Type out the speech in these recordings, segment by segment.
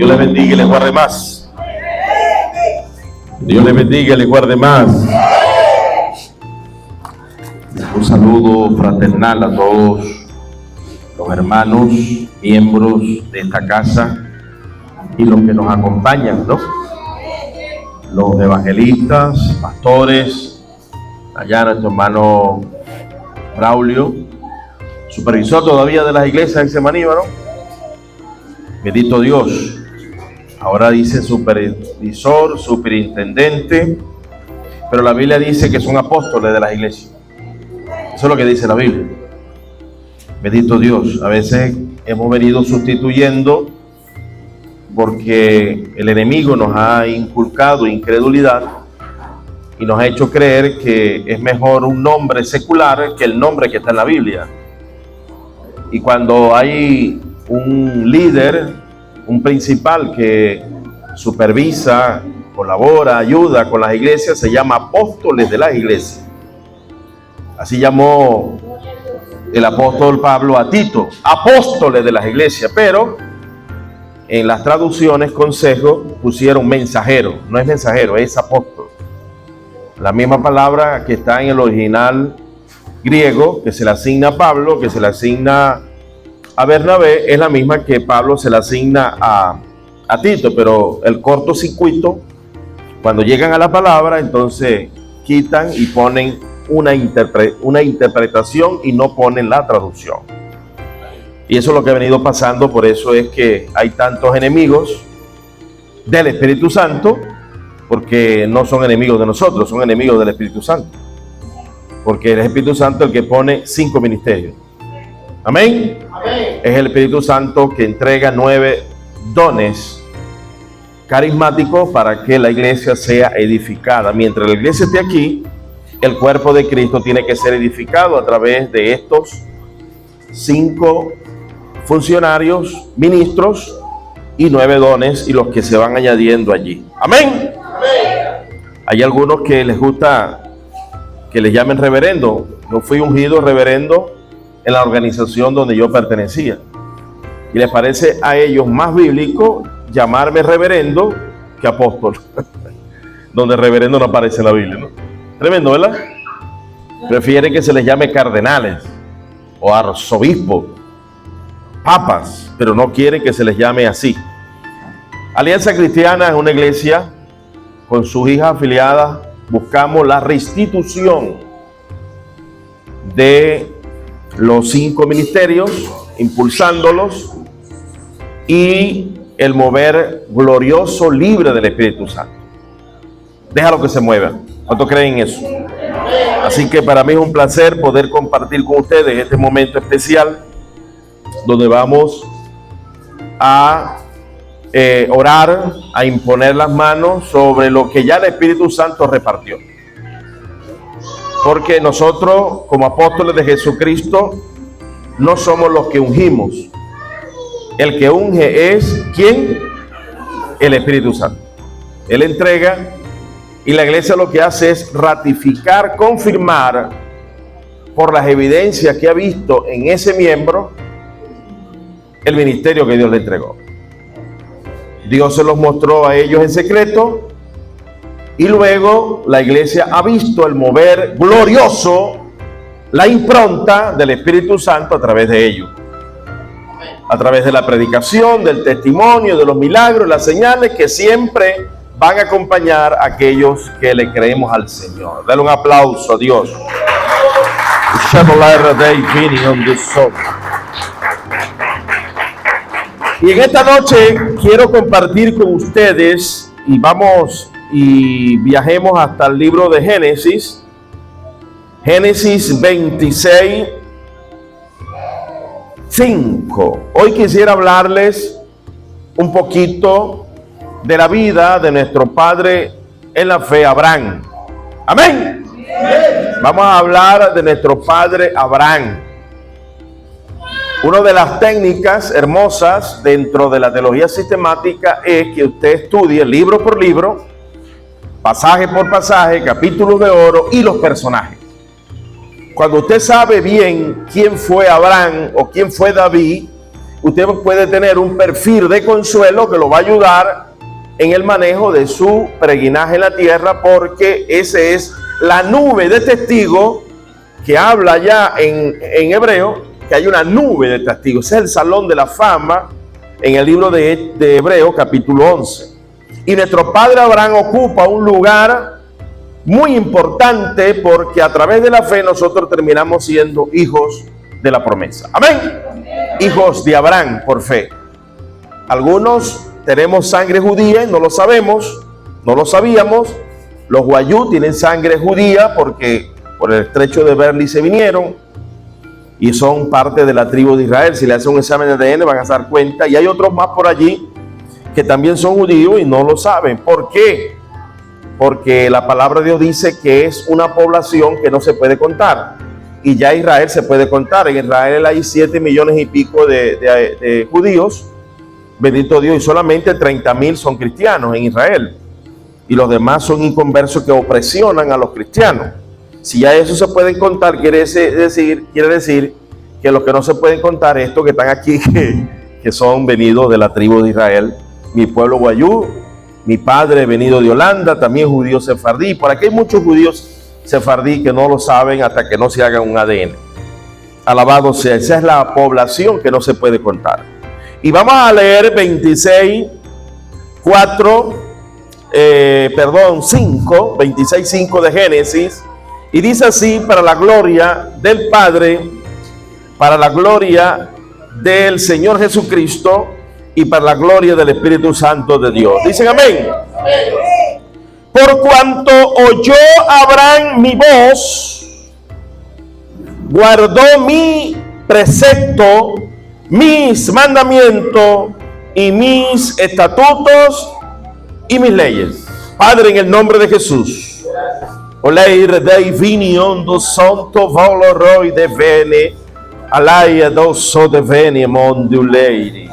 Dios les bendiga y les guarde más. Dios les bendiga y les guarde más. Un saludo fraternal a todos los hermanos, miembros de esta casa y los que nos acompañan, ¿no? Los evangelistas, pastores, allá nuestro hermano Braulio, supervisor todavía de las iglesias en Semaní, ¿no? Bendito Dios. Ahora dice supervisor, superintendente, pero la Biblia dice que son apóstoles de las iglesias. Eso es lo que dice la Biblia. Bendito Dios. A veces hemos venido sustituyendo porque el enemigo nos ha inculcado incredulidad y nos ha hecho creer que es mejor un nombre secular que el nombre que está en la Biblia. Y cuando hay un líder, un principal que supervisa, colabora, ayuda con las iglesias, se llama apóstoles de las iglesias. Así llamó el apóstol Pablo a Tito, apóstoles de las iglesias, pero en las traducciones consejo pusieron mensajero. No es mensajero, es apóstol. La misma palabra que está en el original griego, que se le asigna a Pablo, que se le asigna a Bernabé, es la misma que Pablo se le asigna a Tito, pero el cortocircuito, cuando llegan a la palabra, entonces quitan y ponen una interpretación y no ponen la traducción. Y eso es lo que ha venido pasando. Por eso es que hay tantos enemigos del Espíritu Santo, porque no son enemigos de nosotros, son enemigos del Espíritu Santo, porque el Espíritu Santo es el que pone 5 ministerios. Amén. Amén. Es el Espíritu Santo que entrega 9 dones carismáticos para que la iglesia sea edificada. Mientras la iglesia esté aquí, el cuerpo de Cristo tiene que ser edificado a través de estos 5 funcionarios, ministros y 9 dones y los que se van añadiendo allí. Amén. Amén. Hay algunos que les gusta que les llamen reverendo. Yo fui ungido reverendo en la organización donde yo pertenecía. Y les parece a ellos más bíblico llamarme reverendo que apóstol. Donde reverendo no aparece en la Biblia, ¿no? Tremendo, ¿verdad? Prefieren que se les llame cardenales o arzobispos, papas, pero no quieren que se les llame así. Alianza Cristiana es una iglesia con sus hijas afiliadas. Buscamos la restitución de los 5 ministerios, impulsándolos, y el mover glorioso, libre del Espíritu Santo. Déjalo que se mueva. ¿Cuántos creen en eso? Así que para mí es un placer poder compartir con ustedes este momento especial donde vamos a orar, a imponer las manos sobre lo que ya el Espíritu Santo repartió. Porque nosotros, como apóstoles de Jesucristo, no somos los que ungimos. El que unge es ¿quién? El Espíritu Santo. Él entrega, y la iglesia lo que hace es ratificar, confirmar por las evidencias que ha visto en ese miembro el ministerio que Dios le entregó. Dios se los mostró a ellos en secreto, y luego la iglesia ha visto el mover glorioso, la impronta del Espíritu Santo a través de ellos. A través de la predicación, del testimonio, de los milagros, las señales que siempre van a acompañar a aquellos que le creemos al Señor. Dale un aplauso a Dios. Y en esta noche quiero compartir con ustedes, y vamos y viajemos hasta el libro de Génesis. Génesis 26, 5. Hoy quisiera hablarles un poquito de la vida de nuestro padre en la fe, Abraham. Amén. Vamos a hablar de nuestro padre Abraham. Una de las técnicas hermosas dentro de la teología sistemática es que usted estudie libro por libro, pasaje por pasaje, capítulos de oro y los personajes. Cuando usted sabe bien quién fue Abraham o quién fue David, usted puede tener un perfil de consuelo que lo va a ayudar en el manejo de su peregrinaje en la tierra, porque esa es la nube de testigos que habla ya en hebreo, que hay una nube de testigos. Ese es el salón de la fama en el libro de Hebreos capítulo 11. Y nuestro padre Abraham ocupa un lugar muy importante, porque a través de la fe nosotros terminamos siendo hijos de la promesa. Amén. Hijos de Abraham por fe. Algunos tenemos sangre judía y no lo sabemos, no lo sabíamos. Los guayú tienen sangre judía porque por el estrecho de Berli se vinieron y son parte de la tribu de Israel. Si le hacen un examen de ADN van a dar cuenta. Y hay otros más por allí que también son judíos y no lo saben. ¿Por qué? Porque la palabra de Dios dice que es una población que no se puede contar. Y ya Israel se puede contar. En Israel hay 7 millones y pico de judíos. Bendito Dios. Y solamente 30,000 son cristianos en Israel. Y los demás son inconversos que opresionan a los cristianos. Si ya eso se pueden contar, quiere decir que los que no se pueden contar, estos que están aquí, que son venidos de la tribu de Israel, mi pueblo guayú, mi padre venido de Holanda, también judío sefardí. Por aquí hay muchos judíos sefardí que no lo saben hasta que no se hagan un ADN. Alabado sea, esa es la población que no se puede contar. Y vamos a leer 26:5 de Génesis. Y dice así: para la gloria del Padre, para la gloria del Señor Jesucristo y para la gloria del Espíritu Santo de Dios. Dicen amén. Por cuanto oyó Abraham mi voz, guardó mi precepto, mis mandamientos y mis estatutos y mis leyes. Padre, en el nombre de Jesús, Oleire dei vinion do santo valoroi de vene, alaia do so de vene monduleiri.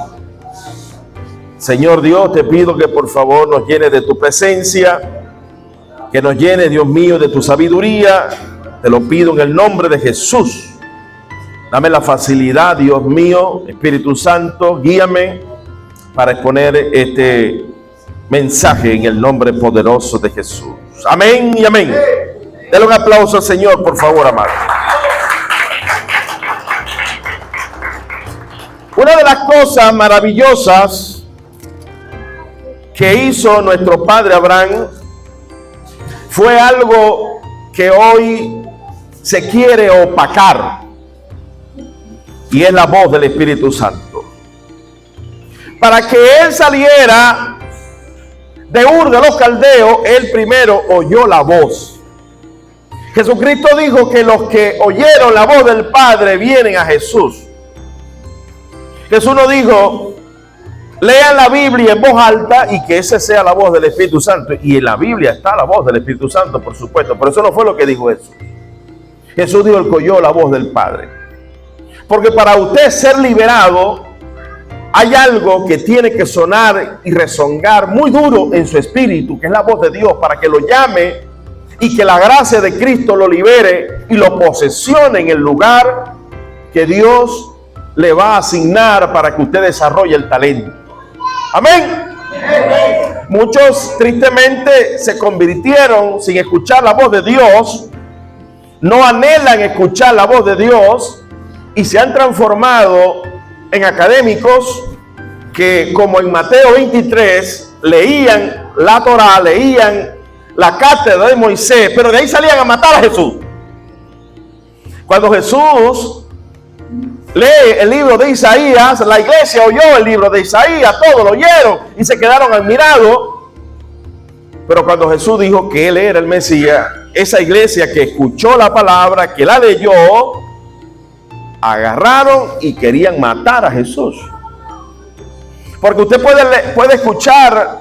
Señor Dios, te pido que por favor nos llene de tu presencia, que nos llene, Dios mío, de tu sabiduría. Te lo pido en el nombre de Jesús. Dame la facilidad, Dios mío, Espíritu Santo, guíame para exponer este mensaje en el nombre poderoso de Jesús. Amén y amén. Denle un aplauso al Señor, por favor, amado. Una de las cosas maravillosas que hizo nuestro padre Abraham fue algo que hoy se quiere opacar, y es la voz del Espíritu Santo. Para que él saliera de Ur de los Caldeos, él primero oyó la voz. Jesucristo dijo que los que oyeron la voz del Padre vienen a Jesús. Jesús no dijo: lean la Biblia en voz alta y que esa sea la voz del Espíritu Santo. Y en la Biblia está la voz del Espíritu Santo, por supuesto, pero eso no fue lo que dijo Jesús. Jesús dijo: el que oyó la voz del Padre. Porque para usted ser liberado, hay algo que tiene que sonar y rezongar muy duro en su espíritu, que es la voz de Dios, para que lo llame y que la gracia de Cristo lo libere y lo posesione en el lugar que Dios le va a asignar para que usted desarrolle el talento. Amén. Muchos tristemente se convirtieron sin escuchar la voz de Dios, no anhelan escuchar la voz de Dios y se han transformado en académicos que, como en Mateo 23, leían la Torá, leían la cátedra de Moisés, pero de ahí salían a matar a Jesús. Cuando Jesús lee el libro de Isaías, la iglesia oyó el libro de Isaías, todos lo oyeron y se quedaron admirados. Pero cuando Jesús dijo que él era el Mesías, esa iglesia que escuchó la palabra, que la leyó, agarraron y querían matar a Jesús. Porque usted puede escuchar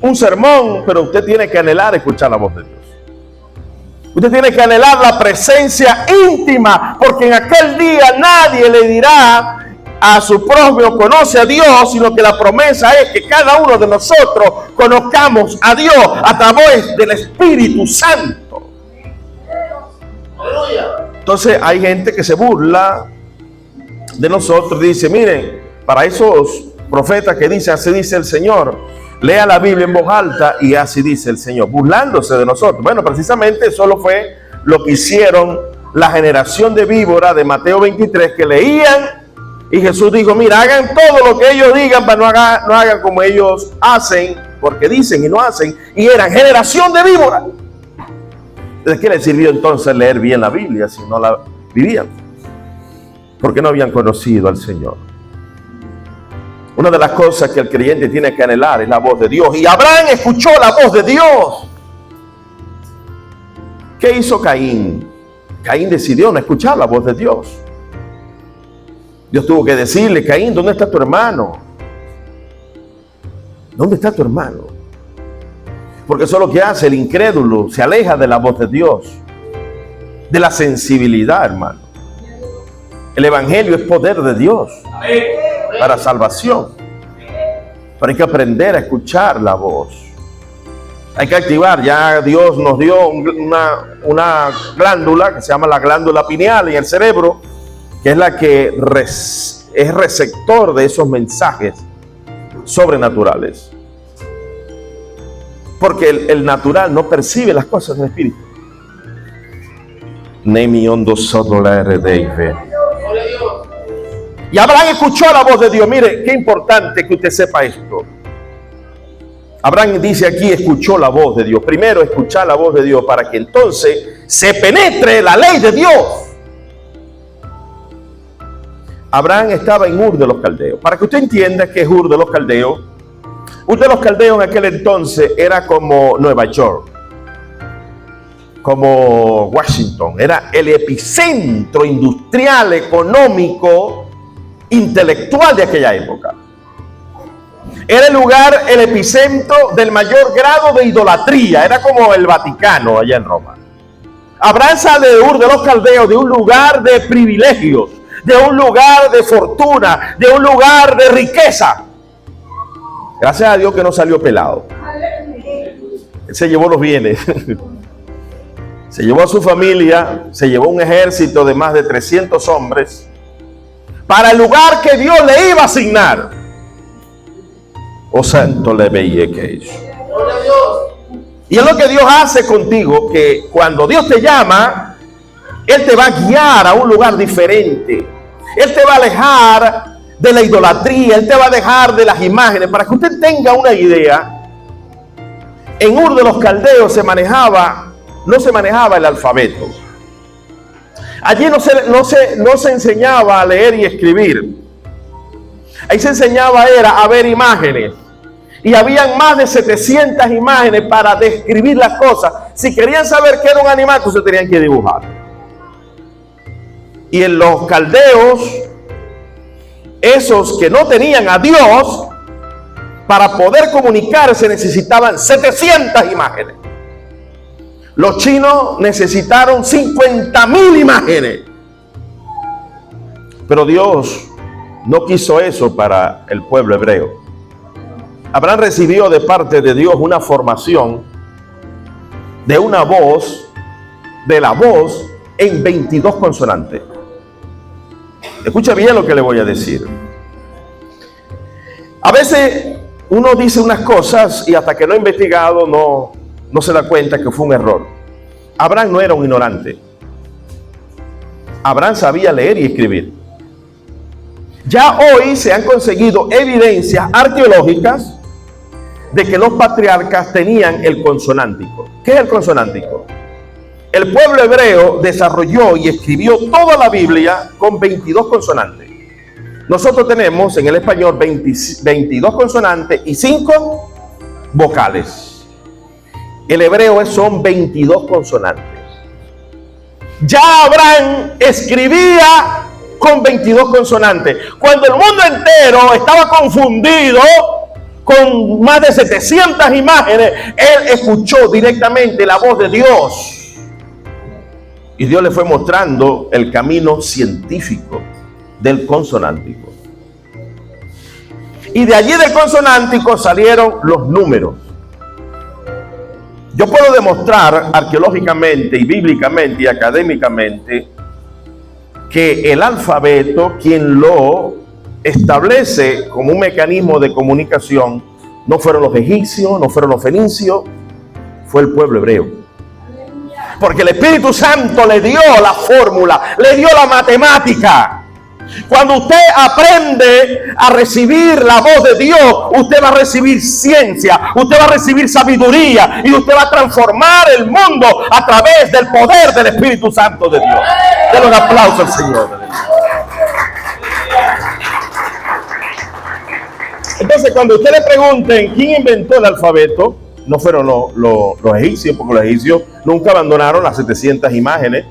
un sermón, pero usted tiene que anhelar escuchar la voz de Dios. Usted tiene que anhelar la presencia íntima, porque en aquel día nadie le dirá a su prójimo conoce a Dios, sino que la promesa es que cada uno de nosotros conozcamos a Dios a través del Espíritu Santo. Entonces hay gente que se burla de nosotros, dice: miren, para esos profetas que dicen, así dice el Señor, lea la Biblia en voz alta y así dice el Señor, burlándose de nosotros. Bueno, precisamente eso fue lo que hicieron la generación de víbora de Mateo 23, que leían y Jesús dijo, mira, hagan todo lo que ellos digan, para no hagan como ellos hacen, porque dicen y no hacen, y eran generación de víbora. ¿De qué les sirvió entonces leer bien la Biblia si no la vivían? Porque no habían conocido al Señor. Una de las cosas que el creyente tiene que anhelar es la voz de Dios. Y Abraham escuchó la voz de Dios. ¿Qué hizo Caín? Caín decidió no escuchar la voz de Dios. Dios tuvo que decirle, Caín, ¿dónde está tu hermano? ¿Dónde está tu hermano? Porque eso es lo que hace el incrédulo, se aleja de la voz de Dios, de la sensibilidad, hermano. El evangelio es poder de Dios para salvación. Pero hay que aprender a escuchar la voz. Hay que activar, ya Dios nos dio una glándula que se llama la glándula pineal en el cerebro, que es la que es receptor de esos mensajes sobrenaturales. Porque el natural no percibe las cosas del espíritu. Y Abraham escuchó la voz de Dios. Mire, qué importante que usted sepa esto. Abraham dice aquí, escuchó la voz de Dios. Primero, escuchar la voz de Dios para que entonces se penetre la ley de Dios. Abraham estaba en Ur de los Caldeos. Para que usted entienda qué es Ur de los Caldeos, Ur de los Caldeos en aquel entonces era como Nueva York, como Washington. Era el epicentro industrial, económico, intelectual de aquella época. Era el lugar, el epicentro del mayor grado de idolatría. Era como el Vaticano allá en Roma. Abraham sale de Ur de los Caldeos, de un lugar de privilegios, de un lugar de fortuna, de un lugar de riqueza. Gracias a Dios que no salió pelado. Él se llevó los bienes. Se llevó a su familia, se llevó un ejército de más de 300 hombres para el lugar que Dios le iba a asignar. Oh santo le veía que es. Y es lo que Dios hace contigo, que cuando Dios te llama, Él te va a guiar a un lugar diferente. Él te va a alejar de la idolatría, Él te va a dejar de las imágenes. Para que usted tenga una idea, en Ur de los Caldeos no se manejaba el alfabeto. Allí no se enseñaba a leer y escribir. Ahí se enseñaba a ver imágenes. Y habían más de 700 imágenes para describir las cosas. Si querían saber qué era un animal, pues se tenían que dibujar. Y en los caldeos, esos que no tenían a Dios, para poder comunicarse necesitaban 700 imágenes. Los chinos necesitaron 50,000 imágenes. Pero Dios no quiso eso para el pueblo hebreo. Abraham recibió de parte de Dios una formación de una voz, de la voz en 22 consonantes. Escucha bien lo que le voy a decir. A veces uno dice unas cosas y hasta que no ha investigado no se da cuenta que fue un error. Abraham no era un ignorante. Abraham sabía leer y escribir. Ya hoy se han conseguido evidencias arqueológicas de que los patriarcas tenían el consonántico. ¿Qué es el consonántico? El pueblo hebreo desarrolló y escribió toda la Biblia con 22 consonantes. Nosotros tenemos en el español 22 consonantes y 5 vocales. El hebreo son 22 consonantes. Ya Abraham escribía con 22 consonantes. Cuando el mundo entero estaba confundido con más de 700 imágenes, él escuchó directamente la voz de Dios. Y Dios le fue mostrando el camino científico del consonántico. Y de allí del consonántico salieron los números. Yo puedo demostrar arqueológicamente y bíblicamente y académicamente que el alfabeto, quien lo establece como un mecanismo de comunicación, no fueron los egipcios, no fueron los fenicios, fue el pueblo hebreo. Porque el Espíritu Santo le dio la fórmula, le dio la matemática. Cuando usted aprende a recibir la voz de Dios, usted va a recibir ciencia, usted va a recibir sabiduría y usted va a transformar el mundo a través del poder del Espíritu Santo de Dios. Denle un aplauso al Señor. Entonces, cuando usted le pregunten quién inventó el alfabeto, no fueron los egipcios, porque los egipcios nunca abandonaron las 700 imágenes.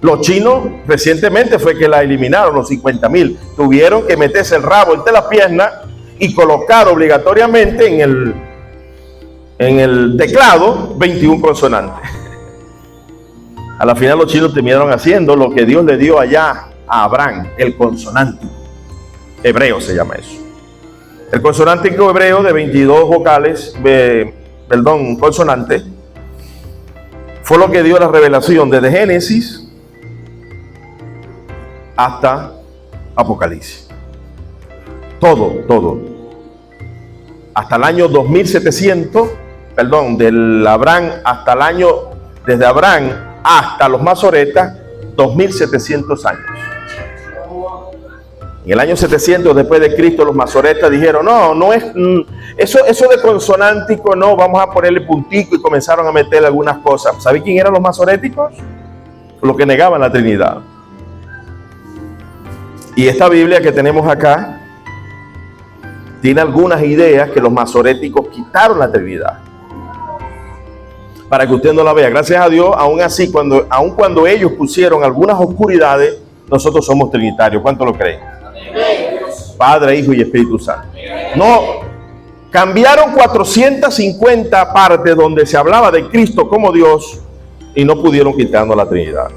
Los chinos recientemente fue que la eliminaron, los 50,000. Tuvieron que meterse el rabo entre las piernas y colocar obligatoriamente en el teclado 21 consonantes. A la final los chinos terminaron haciendo lo que Dios le dio allá a Abraham, el consonántico. Hebreo se llama eso. El consonántico hebreo de 22 vocales, consonantes, fue lo que dio la revelación desde Génesis hasta Apocalipsis. Todo. Hasta el año 2700, del Abraham hasta el año, desde Abraham hasta los masoretas, 2700 años. En el año 700 después de Cristo, los masoretas dijeron, no es eso de consonántico, no, vamos a ponerle puntico, y comenzaron a meterle algunas cosas. ¿Sabe quién eran los masoréticos? Los que negaban la Trinidad. Y esta Biblia que tenemos acá tiene algunas ideas que los masoréticos quitaron la Trinidad, para que usted no la vea. Gracias a Dios, aún así, aun cuando ellos pusieron algunas oscuridades, nosotros somos trinitarios. ¿Cuánto lo creen? Padre, Hijo y Espíritu Santo. No, cambiaron 450 partes donde se hablaba de Cristo como Dios y no pudieron quitarnos la Trinidad.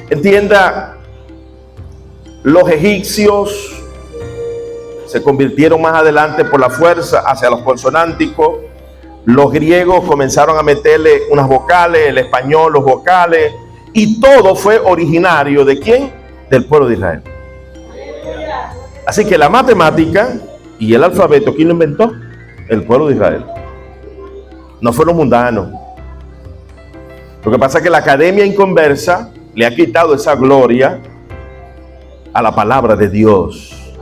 Entienda, los egipcios se convirtieron más adelante por la fuerza hacia los consonánticos. Los griegos comenzaron a meterle unas vocales, el español, los vocales, y todo fue originario ¿de quién? Del pueblo de Israel. Así que la matemática y el alfabeto, ¿quién lo inventó? El pueblo de Israel. No fueron mundanos. Lo que pasa es que la academia inconversa le ha quitado esa gloria a la palabra de Dios.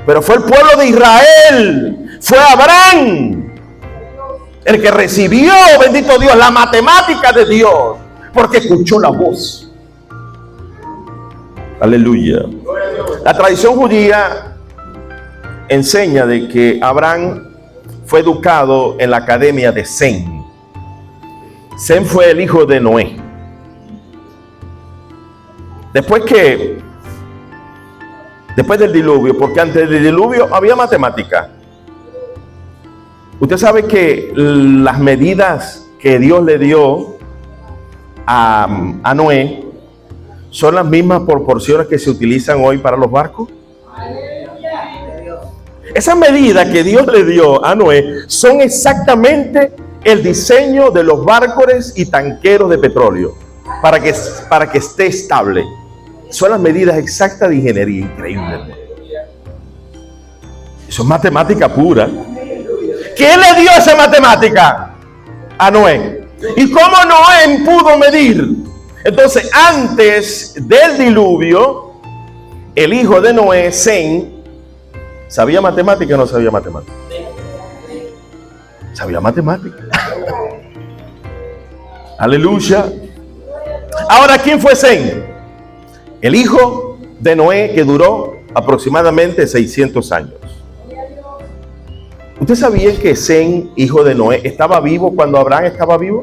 Pero fue el pueblo de Israel, fue Abraham el que recibió, bendito Dios, la matemática de Dios, porque escuchó la voz. Aleluya. La tradición judía enseña de que Abraham fue educado en la academia de Sem. Sem fue el hijo de Noé. Después del diluvio, porque antes del diluvio había matemática. Usted sabe que las medidas que Dios le dio a Noé son las mismas proporciones que se utilizan hoy para los barcos. Esas medidas que Dios le dio a Noé son exactamente el diseño de los barcos y tanqueros de petróleo para que esté estable. Son las medidas exactas de ingeniería, increíble. Eso es matemática pura. ¿Quién le dio esa matemática? A Noé. ¿Y cómo Noé pudo medir? Entonces, antes del diluvio, el hijo de Noé, Sem, ¿sabía matemática o no sabía matemática? Sabía matemática. Aleluya. Ahora, ¿quién fue Sem? El hijo de Noé, que duró aproximadamente 600 años. ¿Usted sabía que Sem, hijo de Noé, estaba vivo cuando Abraham estaba vivo?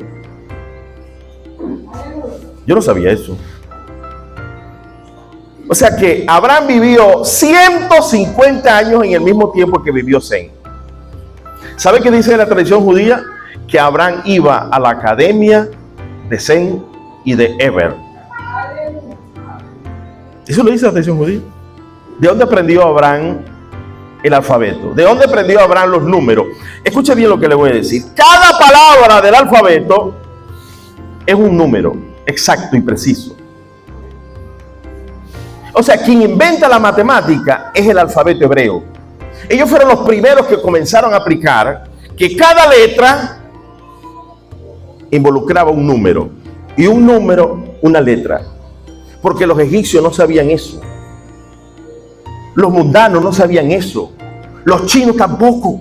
Yo no sabía eso. O sea que Abraham vivió 150 años en el mismo tiempo que vivió Sem. ¿Sabe qué dice la tradición judía? Que Abraham iba a la academia de Sem y de Eber. Eso lo dice la tradición judía. ¿De dónde aprendió Abraham el alfabeto? ¿De dónde aprendió Abraham los números? Escuche bien lo que le voy a decir. Cada palabra del alfabeto es un número exacto y preciso. O sea, quien inventa la matemática es el alfabeto hebreo. Ellos fueron los primeros que comenzaron a aplicar que cada letra involucraba un número y un número una letra, porque los egipcios no sabían eso, los mundanos no sabían eso, los chinos tampoco.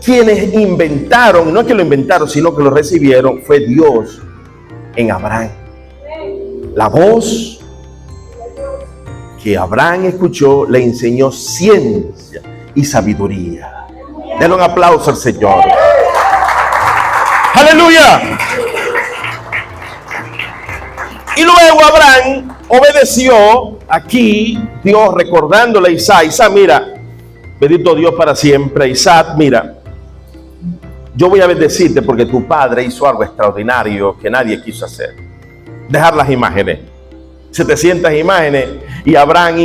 Quienes inventaron, no es que lo inventaron, sino que lo recibieron, fue Dios en Abraham. La voz que Abraham escuchó le enseñó ciencia y sabiduría. Denle un aplauso al Señor. ¡Aleluya! Y luego Abraham obedeció. Aquí Dios recordándole a Isaac: Isaac, mira, bendito Dios para siempre. Isaac, mira, yo voy a bendecirte porque tu padre hizo algo extraordinario que nadie quiso hacer. Dejar las imágenes, 700 imágenes, y Abraham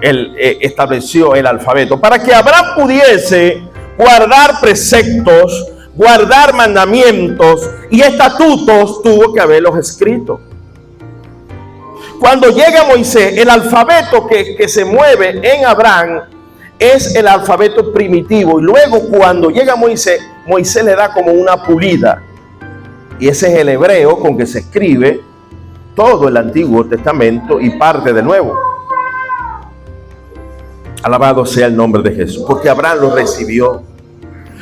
estableció el alfabeto para que Abraham pudiese guardar preceptos, guardar mandamientos y estatutos. Tuvo que haberlos escrito. Cuando llega Moisés, el alfabeto que se mueve en Abraham es el alfabeto primitivo, y luego cuando llega Moisés, Moisés le da como una pulida, y ese es el hebreo con que se escribe todo el Antiguo Testamento y parte del Nuevo. Alabado sea el nombre de Jesús, porque Abraham lo recibió,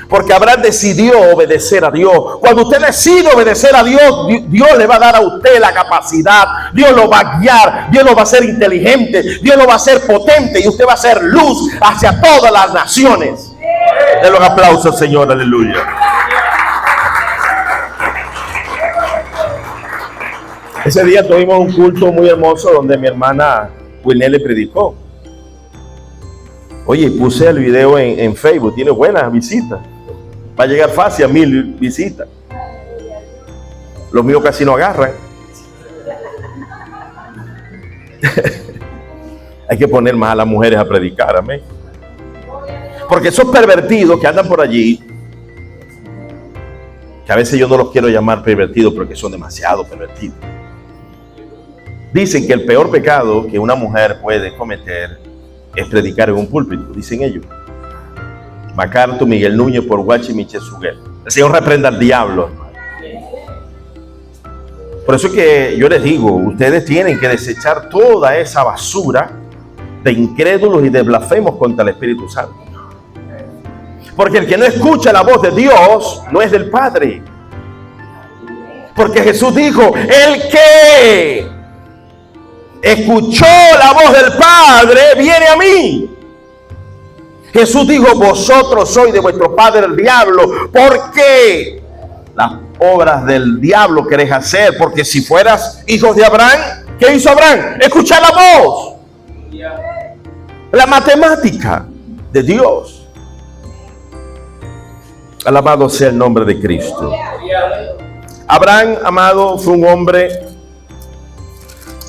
porque Abraham decidió obedecer a Dios. Cuando usted decide obedecer a Dios, Dios le va a dar a usted la capacidad, Dios lo va a guiar, Dios lo va a hacer inteligente, Dios lo va a hacer potente, y usted va a ser luz hacia todas las naciones. Denle un aplauso, Señor, aleluya. Ese día tuvimos un culto muy hermoso donde mi hermana Wilney le predicó. Oye, puse el video en Facebook, tiene buenas visitas. Va a llegar fácil a 1000 visitas. Los míos casi no agarran. Hay que poner más a las mujeres a predicar, amén. Porque esos pervertidos que andan por allí, que a veces yo no los quiero llamar pervertidos porque son demasiado pervertidos, dicen que el peor pecado que una mujer puede cometer es predicar en un púlpito, dicen ellos. MacArthur, Miguel Núñez, por Guachi, Michel Suguel. El Señor reprenda al diablo. Por eso es que yo les digo, ustedes tienen que desechar toda esa basura de incrédulos y de blasfemos contra el Espíritu Santo. Porque el que no escucha la voz de Dios no es del Padre. Porque Jesús dijo: el que escuchó la voz del Padre viene a mí. Jesús dijo: vosotros sois de vuestro padre el diablo, porque las obras del diablo queréis hacer. Porque si fueras hijos de Abraham, ¿qué hizo Abraham? Escuchar la voz, la matemática de Dios. Alabado sea el nombre de Cristo. Abraham, amado, fue un hombre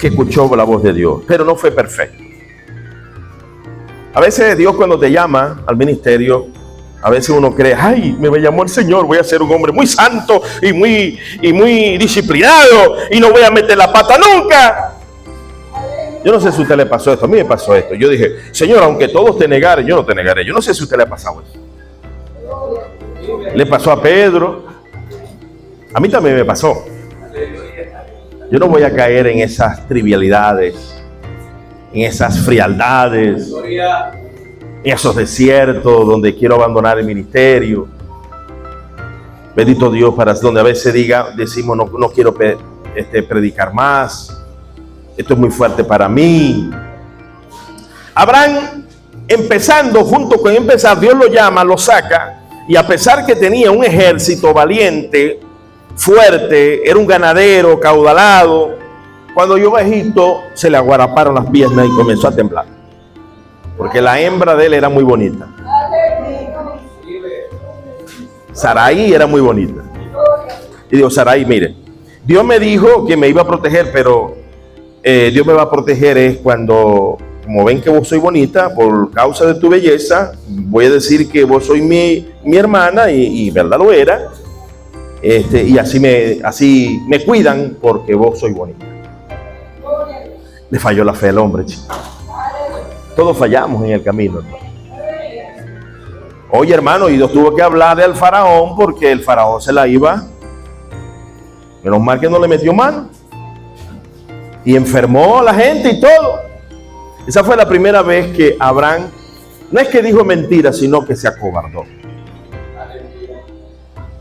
que escuchó la voz de Dios, pero no fue perfecto. A veces Dios, cuando te llama al ministerio, a veces uno cree: ay, me llamó el Señor, voy a ser un hombre muy santo y muy disciplinado y no voy a meter la pata nunca. Yo no sé si a usted le pasó esto, a mí me pasó esto. Yo dije: Señor, aunque todos te negaren, yo no te negaré. Yo no sé si a usted le ha pasado eso. Le pasó a Pedro, a mí también me pasó. Yo no voy a caer en esas trivialidades, en esas frialdades, en esos desiertos donde quiero abandonar el ministerio. Bendito Dios, para donde a veces decimos: no quiero predicar más, esto es muy fuerte para mí. Abraham, empezando, junto con empezar, Dios lo llama, lo saca, y a pesar que tenía un ejército valiente, fuerte, era un ganadero caudalado, cuando llegó a Egipto se le aguaraparon las piernas y comenzó a temblar, porque la hembra de él era muy bonita. Sarai era muy bonita. Y digo: Sarai, mire, Dios me dijo que me iba a proteger, pero Dios me va a proteger es cuando, como ven que vos sois bonita, por causa de tu belleza, voy a decir que vos sois mi hermana, y verdad lo era. Y así me cuidan porque vos sois bonita. Le falló la fe al hombre, chicos. Todos fallamos en el camino, hermano. Oye, hermano, y Dios tuvo que hablarle al faraón porque el faraón se la iba. Menos mal que no le metió mano. Y enfermó a la gente y todo. Esa fue la primera vez que Abraham, no es que dijo mentira, sino que se acobardó.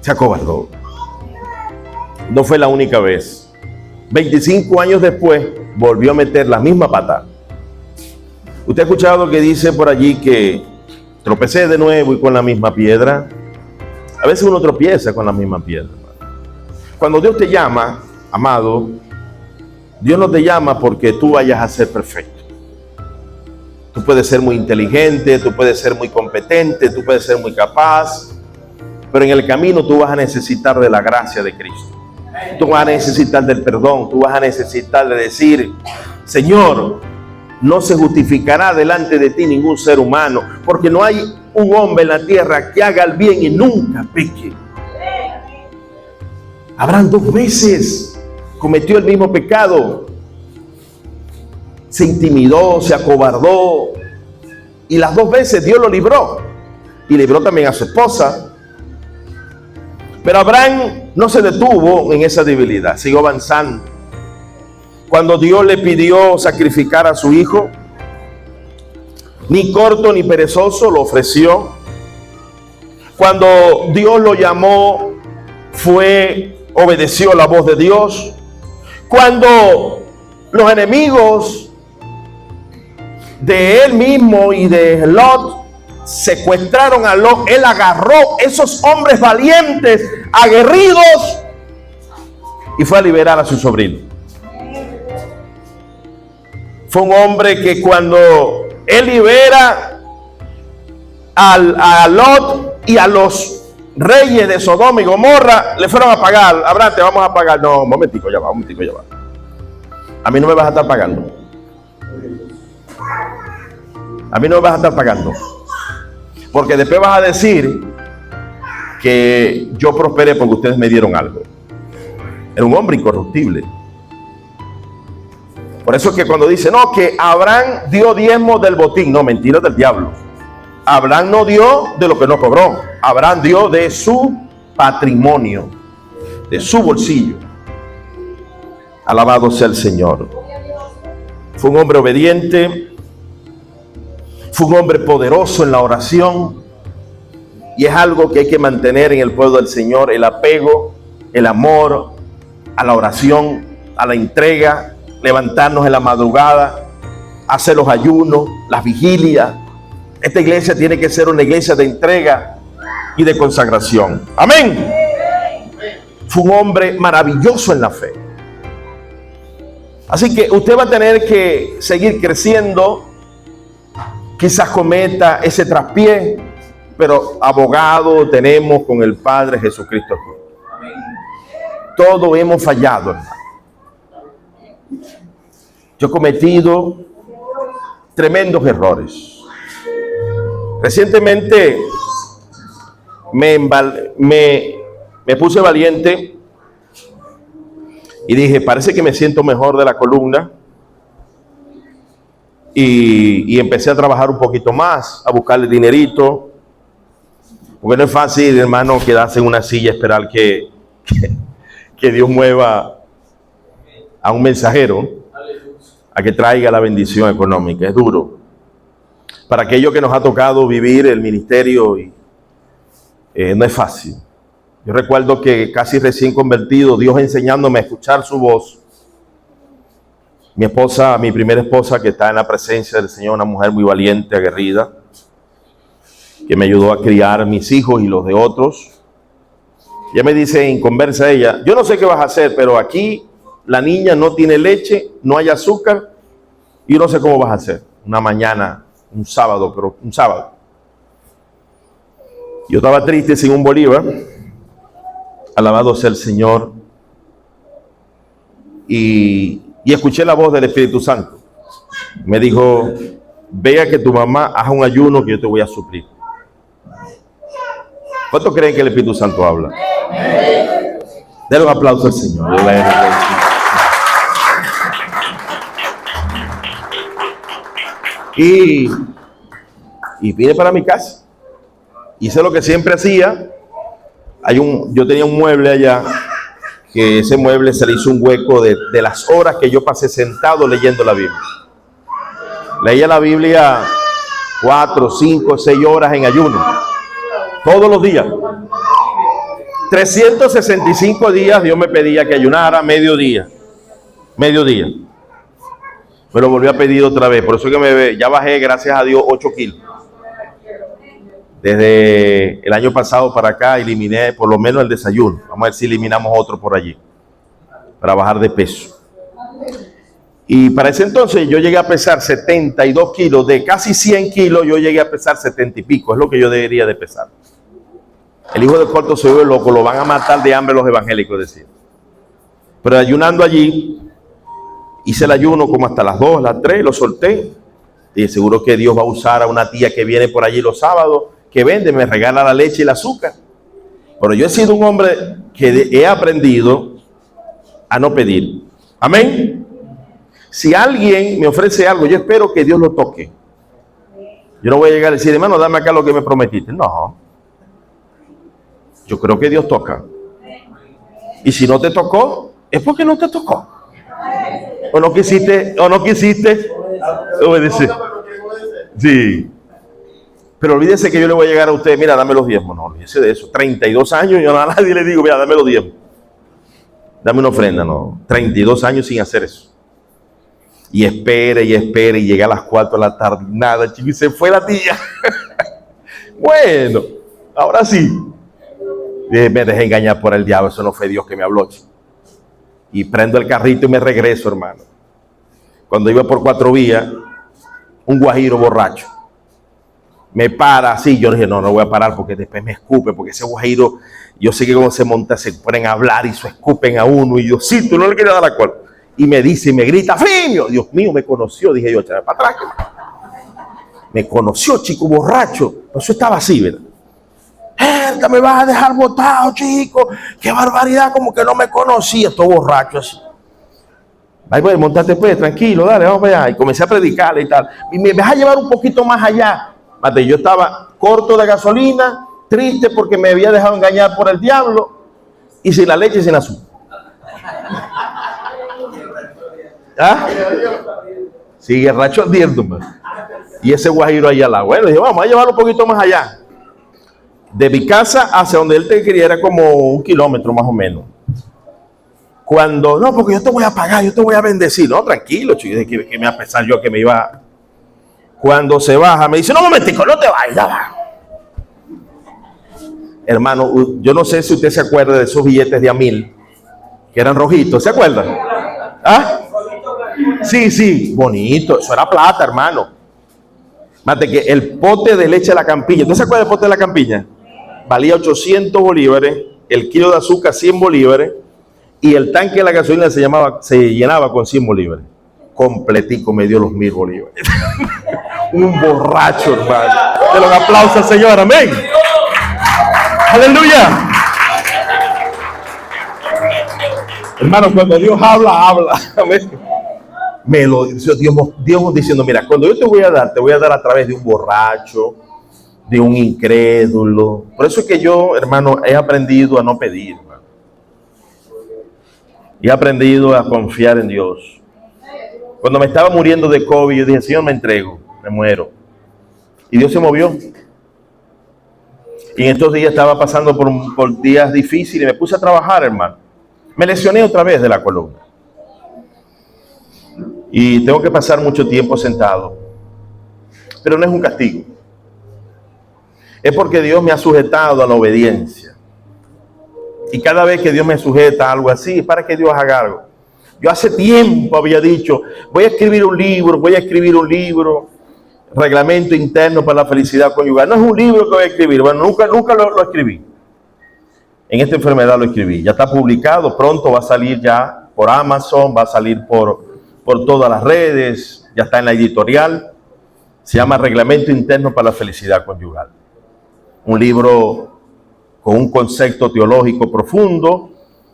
Se acobardó. No fue la única vez. 25 años después, volvió a meter la misma pata. ¿Usted ha escuchado que dice por allí que tropecé de nuevo y con la misma piedra? A veces uno tropieza con la misma piedra. Cuando Dios te llama, amado, Dios no te llama porque tú vayas a ser perfecto. Tú puedes ser muy inteligente, tú puedes ser muy competente, tú puedes ser muy capaz, pero en el camino tú vas a necesitar de la gracia de Cristo. Tú vas a necesitar del perdón, tú vas a necesitar de decir, Señor, no se justificará delante de ti ningún ser humano, porque no hay un hombre en la tierra que haga el bien y nunca peque. Abraham 2 veces cometió el mismo pecado. Se intimidó, se acobardó, y las 2 veces Dios lo libró, y libró también a su esposa. Pero Abraham no se detuvo en esa debilidad, siguió avanzando. Cuando Dios le pidió sacrificar a su hijo, ni corto ni perezoso lo ofreció. Cuando Dios lo llamó, obedeció la voz de Dios. Cuando los enemigos de él mismo y de Lot secuestraron a Lot, él agarró esos hombres valientes, aguerridos, y fue a liberar a su sobrino. Fue un hombre que cuando él libera a Lot y a los reyes de Sodoma y Gomorra, le fueron a pagar. Abraham, te vamos a pagar. No, un momentico, ya va. A mí no me vas a estar pagando. A mí no me vas a estar pagando. Porque después vas a decir que yo prosperé porque ustedes me dieron algo. Era un hombre incorruptible. Por eso es que cuando dice, no, que Abraham dio diezmo del botín. No, mentira del diablo. Abraham no dio de lo que no cobró. Abraham dio de su patrimonio, de su bolsillo. Alabado sea el Señor. Fue un hombre obediente. Fue un hombre poderoso en la oración. Y es algo que hay que mantener en el pueblo del Señor. El apego, el amor a la oración, a la entrega. Levantarnos en la madrugada, hacer los ayunos, las vigilias. Esta iglesia tiene que ser una iglesia de entrega y de consagración. Amén. Fue un hombre maravilloso en la fe. Así que usted va a tener que seguir creciendo. Quizás cometa ese traspié, pero abogado tenemos con el Padre Jesucristo. Todos hemos fallado, hermano. Yo he cometido tremendos errores. Recientemente me puse valiente y dije, parece que me siento mejor de la columna. Y empecé a trabajar un poquito más, a buscarle dinerito. Porque no es fácil, hermano, quedarse en una silla y esperar que Dios mueva a un mensajero a que traiga la bendición económica. Es duro. Para aquellos que nos ha tocado vivir el ministerio, no es fácil. Yo recuerdo que casi recién convertido, Dios enseñándome a escuchar su voz. Mi esposa, mi primera esposa, que está en la presencia del Señor, una mujer muy valiente, aguerrida, que me ayudó a criar mis hijos y los de otros. Ella me dice en conversa ella, yo no sé qué vas a hacer, pero aquí la niña no tiene leche, no hay azúcar, y yo no sé cómo vas a hacer. Una mañana, un sábado. Yo estaba triste sin un bolívar. Alabado sea el Señor. Y escuché la voz del Espíritu Santo. Me dijo, vea que tu mamá haga un ayuno que yo te voy a suplir. ¿Cuántos creen que el Espíritu Santo habla? Denle un aplauso al Señor. Y vine para mi casa. Hice lo que siempre hacía. Yo tenía un mueble allá, que ese mueble se le hizo un hueco de las horas que yo pasé sentado leyendo la Biblia. Leía la Biblia 4, 5, 6 horas en ayuno, todos los días. 365 días Dios me pedía que ayunara mediodía. Me lo volvió a pedir otra vez. Por eso que ya bajé, gracias a Dios, 8 kilos. Desde el año pasado para acá eliminé por lo menos el desayuno. Vamos a ver si eliminamos otro por allí, para bajar de peso. Y para ese entonces yo llegué a pesar 72 kilos. De casi 100 kilos yo llegué a pesar 70 y pico. Es lo que yo debería de pesar. El hijo de corto se vuelve loco, lo van a matar de hambre los evangélicos, decían. Pero ayunando allí, hice el ayuno como hasta las 2, las 3, lo solté. Y seguro que Dios va a usar a una tía que viene por allí los sábados, que vende, me regala la leche y el azúcar. Pero yo he sido un hombre que he aprendido a no pedir. Amén. Si alguien me ofrece algo, yo espero que Dios lo toque. Yo no voy a llegar a decir, hermano, dame acá lo que me prometiste. No. Yo creo que Dios toca. Y si no te tocó, es porque no te tocó. O no quisiste obedecer. Sí. Pero olvídese que yo le voy a llegar a usted, mira, dame los diezmos. No, olvídese de eso. 32 años, yo a nadie le digo, mira, dame los diezmos. Dame una ofrenda, no. 32 años sin hacer eso. Y espere, y llega a las 4 de la tarde, nada, chico, y se fue la tía. Bueno, ahora sí. Me dejé engañar por el diablo, eso no fue Dios que me habló, chico. Y prendo el carrito y me regreso, hermano. Cuando iba por 4 vías, un guajiro borracho me para así. Yo dije, no voy a parar porque después me escupe, porque ese guajiro, yo sé que cuando se monta se ponen a hablar y se escupen a uno, y yo, sí, tú no le querías dar la cuerda. Y me dice, y me grita, Frimio. Dios mío, me conoció. Dije yo, échame para atrás. Me conoció, chico, borracho. Pues eso estaba así, ¿verdad? Me vas a dejar botado, chico. Qué barbaridad, como que no me conocía. Todo borracho así. Ay, pues, montate pues, tranquilo, dale, vamos para allá. Y comencé a predicarle y tal. Y me vas a llevar un poquito más allá. Mate, yo estaba corto de gasolina, triste porque me había dejado engañar por el diablo, y sin la leche y sin azúcar. ¿Ah? Sigue racho ardiendo, man. Y ese guajiro allá al lado. Bueno, dije, vamos a llevarlo un poquito más allá. De mi casa hacia donde él te quería era como 1 kilómetro más o menos. Cuando, no, porque yo te voy a pagar, yo te voy a bendecir. No, tranquilo, chico, que me iba a pesar yo que me iba. Cuando se baja, me dice, no, momentico, no te vayas. Hermano, yo no sé si usted se acuerda de esos billetes de $1000 que eran rojitos, ¿se acuerdan? ¿Ah? Sí, bonito, eso era plata, hermano. Mate, que el pote de leche de la Campiña, ¿usted se acuerda del pote de la Campiña? Valía 800 bolívares, el kilo de azúcar 100 bolívares, y el tanque de la gasolina se llenaba con 100 bolívares. Completico me dio los 1000 bolívares. Un borracho, hermano. De los aplausos, Señor, amén. Aleluya. Hermano, cuando Dios habla. Amén. Me lo dice Dios diciendo, mira, cuando yo te voy a dar a través de un borracho, de un incrédulo. Por eso es que yo, hermano, he aprendido a no pedir, hermano. Y he aprendido a confiar en Dios. Cuando me estaba muriendo de COVID, yo dije, Señor, me entrego, me muero. Y Dios se movió. Y en estos días estaba pasando por días difíciles y me puse a trabajar, hermano. Me lesioné otra vez de la columna. Y tengo que pasar mucho tiempo sentado. Pero no es un castigo. Es porque Dios me ha sujetado a la obediencia. Y cada vez que Dios me sujeta a algo así, es para que Dios haga algo. Yo hace tiempo había dicho, voy a escribir un libro, Reglamento Interno para la Felicidad Conyugal. No es un libro que voy a escribir, bueno, nunca lo escribí. En esta enfermedad lo escribí, ya está publicado, pronto va a salir ya por Amazon, va a salir por todas las redes, ya está en la editorial. Se llama Reglamento Interno para la Felicidad Conyugal. Un libro con un concepto teológico profundo,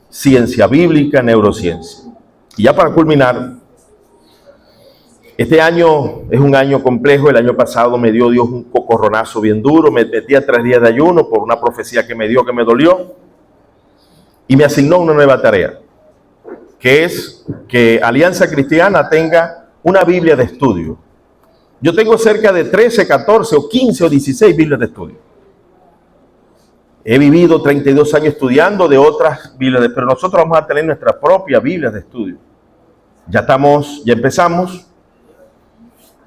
ciencia bíblica, neurociencia. Y ya para culminar, Este año es un año complejo. El año pasado me dio Dios un cocorronazo bien duro. Me metí a 3 días de ayuno por una profecía que me dio, que me dolió. Y me asignó una nueva tarea, que es que Alianza Cristiana tenga una Biblia de estudio. Yo tengo cerca de 13, 14 o 15 o 16 Biblias de estudio. He vivido 32 años estudiando de otras Biblias, pero nosotros vamos a tener nuestra propia Biblia de estudio. Ya empezamos.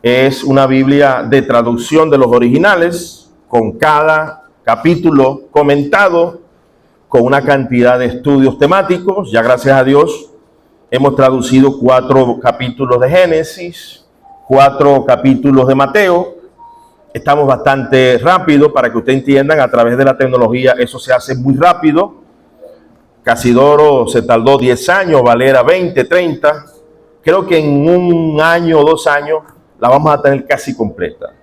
Es una Biblia de traducción de los originales, con cada capítulo comentado, con una cantidad de estudios temáticos. Ya gracias a Dios hemos traducido 4 capítulos de Génesis, 4 capítulos de Mateo. Estamos bastante rápido, para que ustedes entiendan, a través de la tecnología eso se hace muy rápido. Casidoro se tardó 10 años, Valera 20, 30. Creo que en un año o 2 años la vamos a tener casi completa.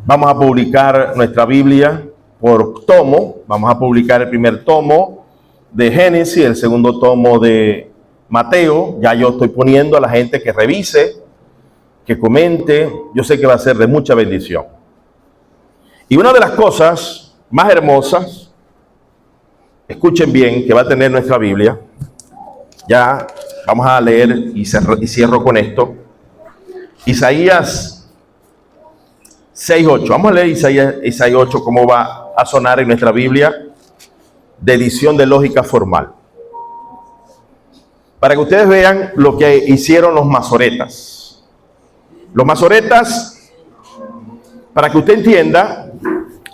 Vamos a publicar nuestra Biblia por tomo. Vamos a publicar el primer tomo de Génesis, el segundo tomo de Mateo. Ya yo estoy poniendo a la gente que revise, que comente. Yo sé que va a ser de mucha bendición. Y una de las cosas más hermosas, escuchen bien, que va a tener nuestra Biblia, ya vamos a leer y cierro con esto. Isaías 6:8. Vamos a leer Isaías 6:8, cómo va a sonar en nuestra Biblia de edición de lógica formal, para que ustedes vean lo que hicieron los masoretas. Los masoretas, para que usted entienda,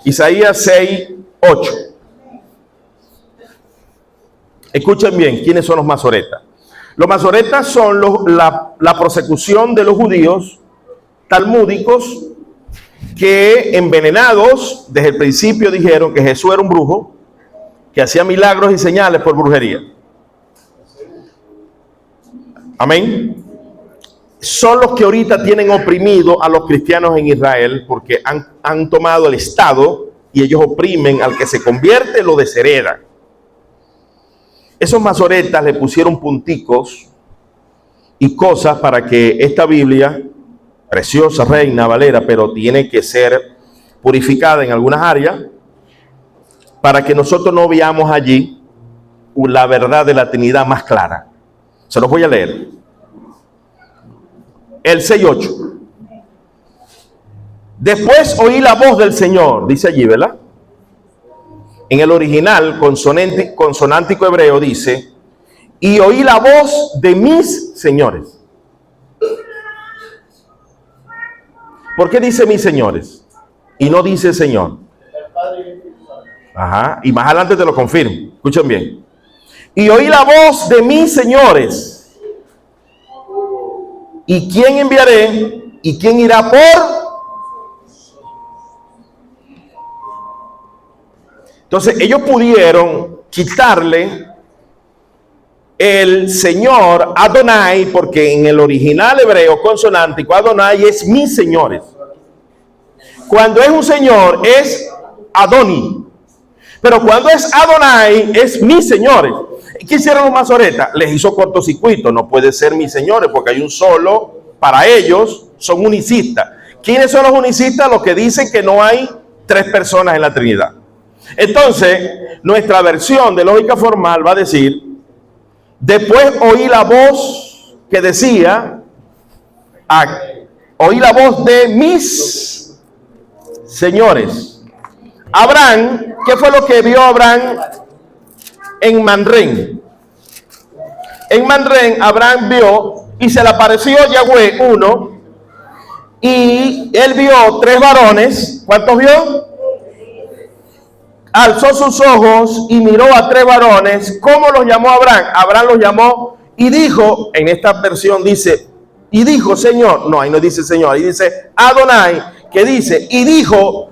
Isaías 6:8. Escuchen bien, ¿quiénes son los masoretas? Los masoretas son la persecución de los judíos talmúdicos que, envenenados, desde el principio dijeron que Jesús era un brujo, que hacía milagros y señales por brujería. Amén. Son los que ahorita tienen oprimido a los cristianos en Israel, porque han tomado el Estado y ellos oprimen al que se convierte, lo desheredan. Esos masoretas le pusieron punticos y cosas para que esta Biblia, preciosa, Reina Valera, pero tiene que ser purificada en algunas áreas, para que nosotros no veamos allí la verdad de la Trinidad más clara. Se los voy a leer. El 6:8. Después oí la voz del Señor, dice allí, ¿verdad? En el original consonántico hebreo dice: y oí la voz de mis señores. ¿Por qué dice mis señores y no dice Señor? Ajá, y más adelante te lo confirmo. Escuchen bien. Y oí la voz de mis señores. ¿Y quién enviaré? ¿Y quién irá por? Entonces ellos pudieron quitarle el Señor Adonai, porque en el original hebreo consonántico Adonai es mis señores. Cuando es un señor es Adoni, pero cuando es Adonai es mis señores. ¿Qué hicieron los masoretas? Les hizo cortocircuito. No puede ser mis señores porque hay un solo. Para ellos son unicistas. ¿Quiénes son los unicistas? Los que dicen que no hay 3 personas en la Trinidad. Entonces, nuestra versión de lógica formal va a decir: después oí la voz que decía, oí la voz de mis señores. Abraham, ¿qué fue lo que vio Abraham en Manrén? En Manrén, Abraham vio y se le apareció Yahweh uno, y él vio 3 varones. ¿Cuántos vio? Alzó sus ojos y miró a 3 varones. ¿Cómo los llamó Abraham? Abraham los llamó y dijo, en esta versión dice, y dijo Señor. No, ahí no dice Señor, ahí dice Adonai, que dice, y dijo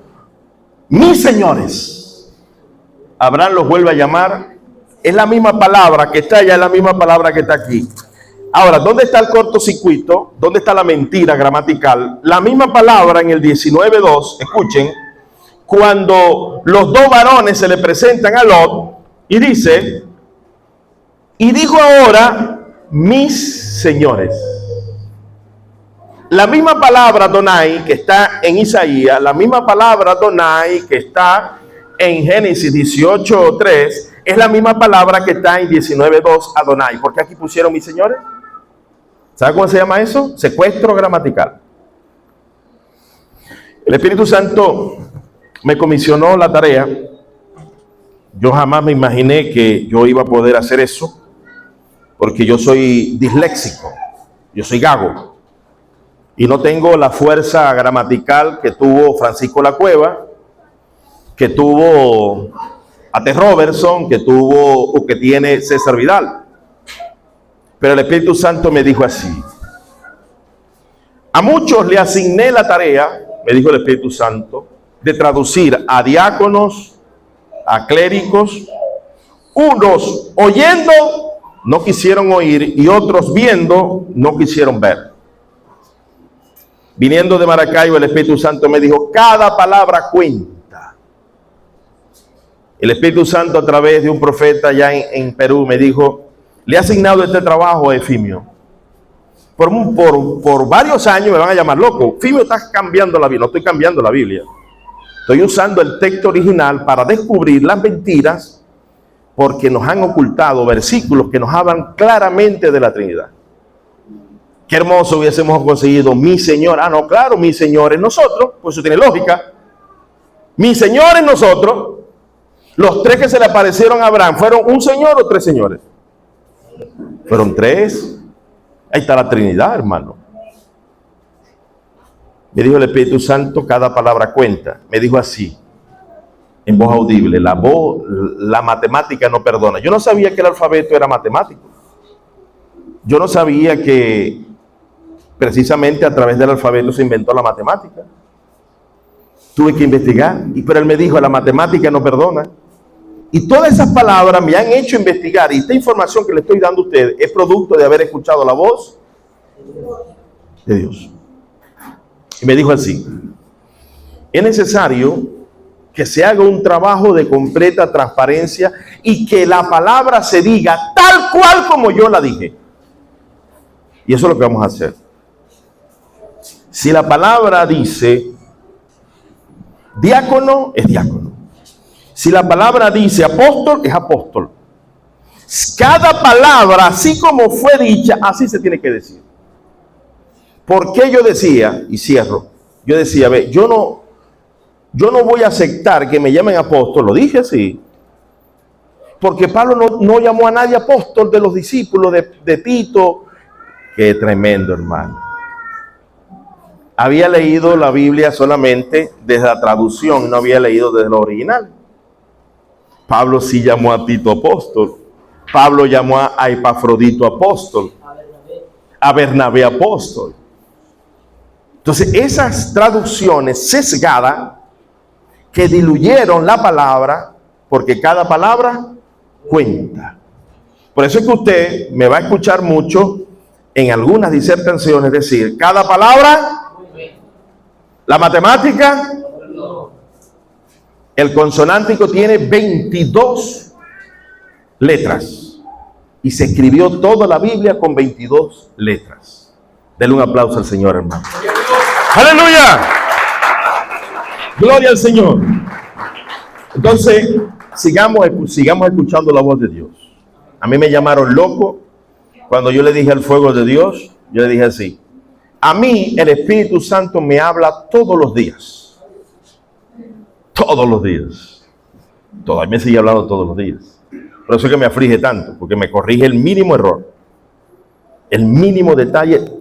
mis señores. Abraham los vuelve a llamar. Es la misma palabra que está allá, es la misma palabra que está aquí. Ahora, ¿dónde está el cortocircuito? ¿Dónde está la mentira gramatical? La misma palabra en el 19:2, escuchen, cuando los 2 varones se le presentan a Lot, y dice, y dijo ahora mis señores. La misma palabra Adonai que está en Isaías, la misma palabra Adonai que está en Génesis 18:3, es la misma palabra que está en 19:2 Adonai. ¿Por qué aquí pusieron mis señores? ¿Sabe cómo se llama eso? Secuestro gramatical. El Espíritu Santo me comisionó la tarea. Yo jamás me imaginé que yo iba a poder hacer eso, porque yo soy disléxico, yo soy gago, y no tengo la fuerza gramatical que tuvo Francisco La Cueva, que tuvo A.T. Robertson, que tuvo o que tiene César Vidal. Pero el Espíritu Santo me dijo así: a muchos le asigné la tarea, me dijo el Espíritu Santo, de traducir a diáconos, a clérigos. Unos oyendo no quisieron oír y otros viendo no quisieron ver. Viniendo de Maracaibo, el Espíritu Santo me dijo: cada palabra cuenta. El Espíritu Santo, a través de un profeta allá en Perú, me dijo: le he asignado este trabajo a Efimio. Por varios años me van a llamar loco. Efimio, estás cambiando la Biblia. No estoy cambiando la Biblia. Estoy usando el texto original para descubrir las mentiras, porque nos han ocultado versículos que nos hablan claramente de la Trinidad. Qué hermoso hubiésemos conseguido mi Señor. Ah, no, claro, mi Señor en nosotros. Pues eso tiene lógica. Mi Señor en nosotros. Los tres que se le aparecieron a Abraham, ¿fueron un Señor o tres señores? Fueron tres. Ahí está la Trinidad, hermano. Me dijo el Espíritu Santo: cada palabra cuenta. Me dijo así, en voz audible: la matemática no perdona. Yo no sabía que el alfabeto era matemático. Yo no sabía que precisamente a través del alfabeto se inventó la matemática. Tuve que investigar, pero él me dijo: la matemática no perdona. Y todas esas palabras me han hecho investigar, y esta información que le estoy dando a ustedes es producto de haber escuchado la voz de Dios. Y me dijo así: es necesario que se haga un trabajo de completa transparencia y que la palabra se diga tal cual como yo la dije. Y eso es lo que vamos a hacer. Si la palabra dice diácono, es diácono. Si la palabra dice apóstol, es apóstol. Cada palabra, así como fue dicha, así se tiene que decir. ¿Por qué yo decía, y cierro, yo decía, ve, yo no voy a aceptar que me llamen apóstol? Lo dije así, porque Pablo no llamó a nadie apóstol de los discípulos de Tito. Qué tremendo, hermano. Había leído la Biblia solamente desde la traducción, no había leído desde lo original. Pablo sí llamó a Tito apóstol. Pablo llamó a Epafrodito apóstol, a Bernabé apóstol. Entonces, esas traducciones sesgadas que diluyeron la palabra, porque cada palabra cuenta. Por eso es que usted me va a escuchar mucho en algunas disertaciones decir: cada palabra, la matemática, el consonántico tiene 22 letras y se escribió toda la Biblia con 22 letras. Denle un aplauso al Señor, hermano. ¡Aleluya! Gloria al Señor. Entonces, sigamos escuchando la voz de Dios. A mí me llamaron loco cuando yo le dije al fuego de Dios. Yo le dije así: a mí el Espíritu Santo me habla todos los días. Todos los días. Todavía me sigue hablando todos los días. Por eso es que me aflige tanto, porque me corrige el mínimo error, el mínimo detalle.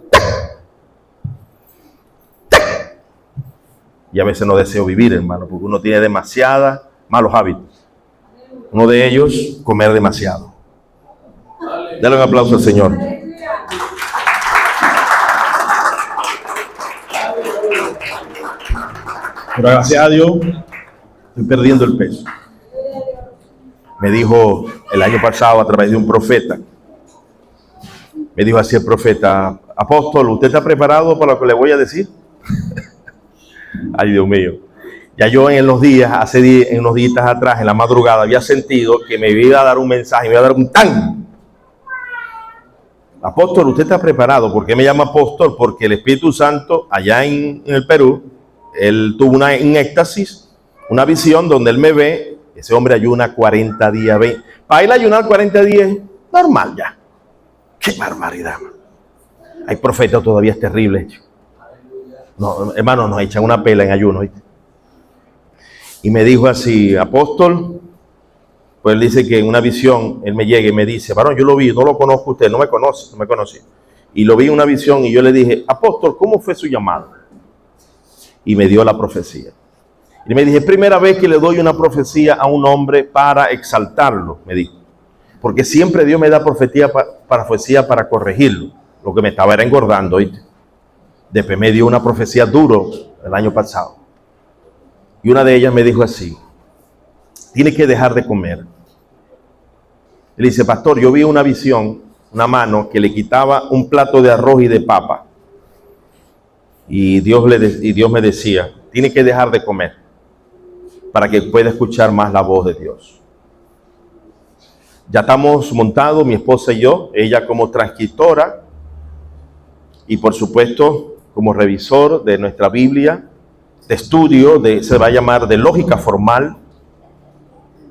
Y a veces no deseo vivir, hermano, porque uno tiene demasiados malos hábitos. Uno de ellos, comer demasiado. Dale un aplauso al Señor. Pero gracias a Dios estoy perdiendo el peso. Me dijo el año pasado a través de un profeta, me dijo así el profeta: apóstol, ¿usted está preparado para lo que le voy a decir? Ay, Dios mío. Ya yo en unos días atrás, en la madrugada, había sentido que me iba a dar un mensaje, me iba a dar un tan. apóstol, usted está preparado. ¿Por qué me llama apóstol? Porque el Espíritu Santo allá en el Perú, él tuvo un éxtasis, una visión donde él me ve, ese hombre ayuna 40 días. Para él ayunar 40 días, normal ya. ¡Qué barbaridad! Hay profetas todavía es terrible. No, hermano, nos echan una pela en ayuno, ¿viste? Y me dijo así, apóstol, pues él dice que en una visión, él me llega y me dice, varón, yo lo vi, no lo conozco usted, no me conoce. Y lo vi en una visión y yo le dije, apóstol, ¿cómo fue su llamado? Y me dio la profecía. Y me dije, primera vez que le doy una profecía a un hombre para exaltarlo, me dijo. Porque siempre Dios me da profecía para corregirlo. Lo que me estaba era engordando, ¿viste? Después me dio una profecía duro el año pasado. Y una de ellas me dijo así, tiene que dejar de comer. Él dice, pastor, yo vi una visión, una mano que le quitaba un plato de arroz y de papa. Y Dios me decía, tiene que dejar de comer para que pueda escuchar más la voz de Dios. Ya estamos montados, mi esposa y yo, ella como transcriptora y por supuesto como revisor de nuestra Biblia, de estudio, se va a llamar de lógica formal,